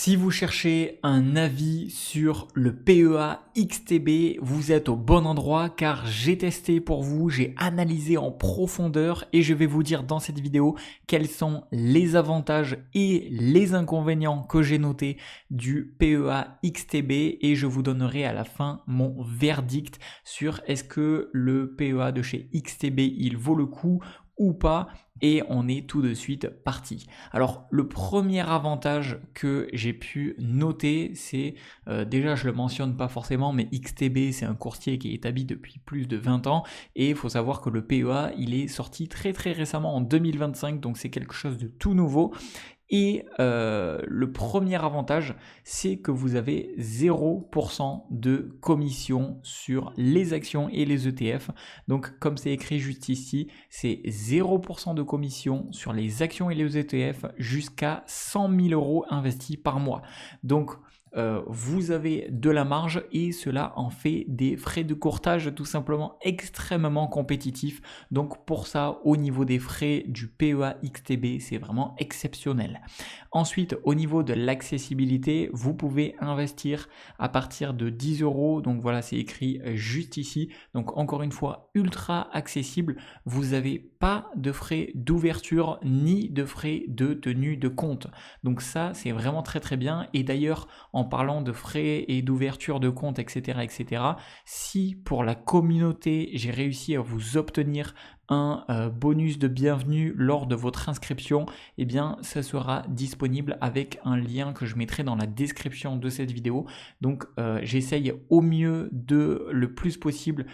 Si vous cherchez un avis sur le PEA XTB, vous êtes au bon endroit car j'ai testé pour vous, j'ai analysé en profondeur et je vais vous dire dans cette vidéo quels sont les avantages et les inconvénients que j'ai notés du PEA XTB et je vous donnerai à la fin mon verdict sur est-ce que le PEA de chez XTB il vaut le coup ou pas, et on est tout de suite parti. Alors le premier avantage que j'ai pu noter, c'est déjà je le mentionne pas forcément, mais XTB c'est un courtier qui est établi depuis plus de 20 ans et il faut savoir que le PEA il est sorti très récemment en 2025, donc c'est quelque chose de tout nouveau. Et le premier avantage, c'est que vous avez 0% de commission sur les actions et les ETF. Donc comme c'est écrit juste ici, c'est 0% de commission sur les actions et les ETF jusqu'à 100 000 € investis par mois. Donc vous avez de la marge et cela en fait des frais de courtage tout simplement extrêmement compétitifs. Donc pour ça, au niveau des frais du PEA XTB, c'est vraiment exceptionnel. Ensuite, au niveau de l'accessibilité, vous pouvez investir à partir de 10 €. Donc voilà, c'est écrit juste ici. Donc encore une fois, ultra accessible. Vous n'avez pas de frais d'ouverture ni de frais de tenue de compte. Donc ça, c'est vraiment très bien. Et d'ailleurs, en parlant de frais et d'ouverture de compte, etc., si pour la communauté, j'ai réussi à vous obtenir un bonus de bienvenue lors de votre inscription, eh bien ça sera disponible avec un lien que je mettrai dans la description de cette vidéo. Donc j'essaye au mieux de le plus possible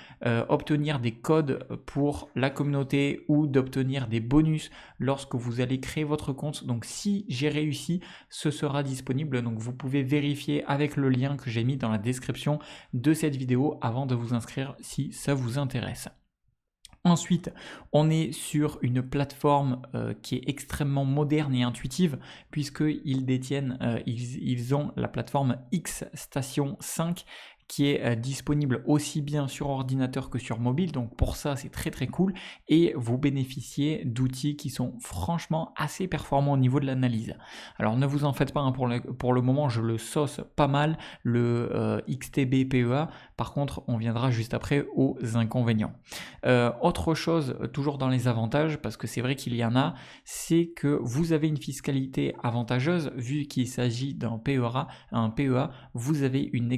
obtenir des codes pour la communauté ou d'obtenir des bonus lorsque vous allez créer votre compte. Donc si j'ai réussi, ce sera disponible. Donc vous pouvez vérifier avec le lien que j'ai mis dans la description de cette vidéo avant de vous inscrire si ça vous intéresse. Ensuite, on est sur une plateforme qui est extrêmement moderne et intuitive puisqu'ils détiennent, ils ont la plateforme X-Station 5 qui est disponible aussi bien sur ordinateur que sur mobile. Donc pour ça, c'est très cool et vous bénéficiez d'outils qui sont franchement assez performants au niveau de l'analyse. Alors ne vous en faites pas, hein, pour le moment, je le sauce pas mal, le XTB PEA. Par contre, on viendra juste après aux inconvénients. Autre chose, toujours dans les avantages, parce que c'est vrai qu'il y en a, c'est que vous avez une fiscalité avantageuse vu qu'il s'agit d'un PEA, vous avez une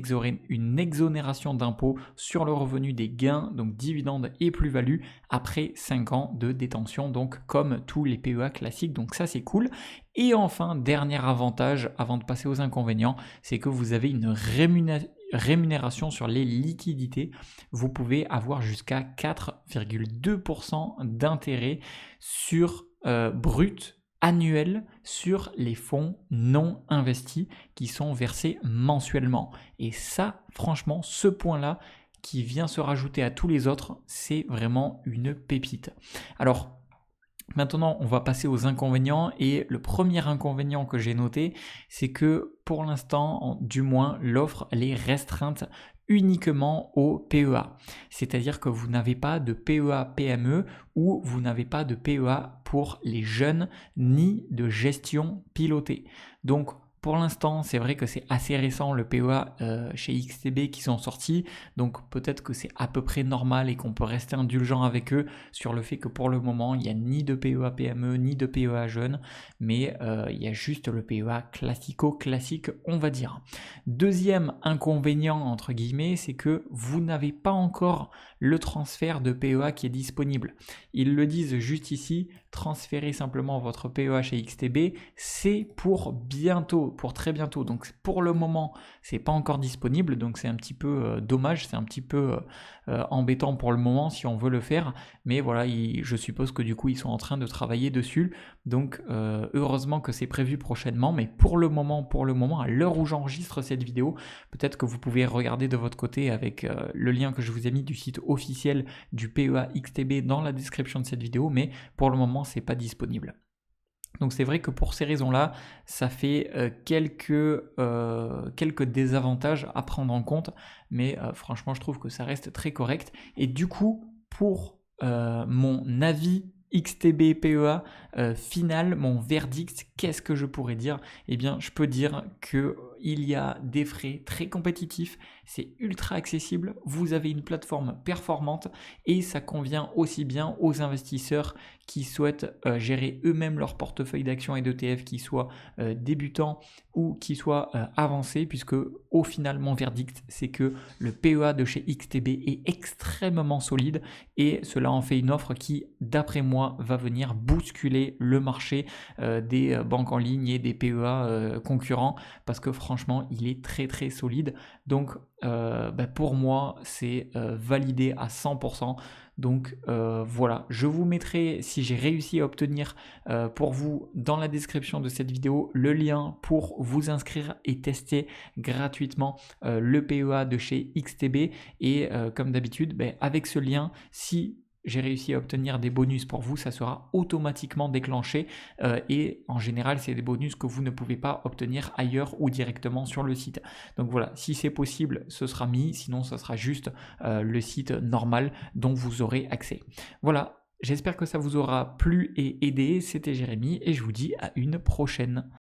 exonération d'impôt sur le revenu des gains, donc dividendes et plus-value, après 5 ans de détention, donc comme tous les PEA classiques, donc ça c'est cool. Et enfin, dernier avantage, avant de passer aux inconvénients, c'est que vous avez une rémunération sur les liquidités. Vous pouvez avoir jusqu'à 4,2% d'intérêt sur brut annuel sur les fonds non investis qui sont versés mensuellement. Et ça, franchement, ce point-là qui vient se rajouter à tous les autres, c'est vraiment une pépite. Alors, maintenant, on va passer aux inconvénients et le premier inconvénient que j'ai noté, c'est que pour l'instant, du moins, l'offre elle est restreinte uniquement au PEA. C'est-à-dire que vous n'avez pas de PEA PME ou vous n'avez pas de PEA pour les jeunes ni de gestion pilotée. Donc, pour l'instant, c'est vrai que c'est assez récent le PEA chez XTB qui sont sortis, donc peut-être que c'est à peu près normal et qu'on peut rester indulgent avec eux sur le fait que pour le moment, il n'y a ni de PEA PME ni de PEA jeune, mais il y a juste le PEA classique, on va dire. Deuxième inconvénient, entre guillemets, c'est que vous n'avez pas encore le transfert de PEA qui est disponible. Ils le disent juste ici, transférez simplement votre PEA chez XTB, c'est pour bientôt, pour très bientôt. Donc pour le moment, c'est pas encore disponible, donc c'est un petit peu dommage, c'est un petit peu embêtant pour le moment si on veut le faire, mais voilà, je suppose que du coup ils sont en train de travailler dessus, donc heureusement que c'est prévu prochainement, mais pour le moment, à l'heure où j'enregistre cette vidéo, peut-être que vous pouvez regarder de votre côté avec le lien que je vous ai mis du site officiel du PEA XTB dans la description de cette vidéo, mais pour le moment c'est pas disponible. Donc c'est vrai que pour ces raisons-là, ça fait quelques désavantages à prendre en compte, mais franchement je trouve que ça reste très correct. Et du coup, pour mon avis XTB PEA final, mon verdict, qu'est-ce que je pourrais dire? Eh bien, je peux dire que il y a des frais très compétitifs, c'est ultra accessible, vous avez une plateforme performante et ça convient aussi bien aux investisseurs qui souhaitent gérer eux-mêmes leur portefeuille d'actions et d'ETF, qui soient débutants ou qui soient avancés, puisque au final, mon verdict, c'est que le PEA de chez XTB est extrêmement solide et cela en fait une offre qui, d'après moi, va venir bousculer le marché des banques en ligne et des PEA concurrents, parce que franchement, il est très très solide. Donc, pour moi, c'est validé à 100%. Donc voilà, je vous mettrai, si j'ai réussi à obtenir pour vous dans la description de cette vidéo, le lien pour vous inscrire et tester gratuitement le PEA de chez XTB. Et comme d'habitude, avec ce lien, si j'ai réussi à obtenir des bonus pour vous, ça sera automatiquement déclenché et en général c'est des bonus que vous ne pouvez pas obtenir ailleurs ou directement sur le site. Donc voilà, si c'est possible, ce sera mis, sinon ce sera juste le site normal dont vous aurez accès. Voilà, j'espère que ça vous aura plu et aidé, c'était Jérémy et je vous dis à une prochaine.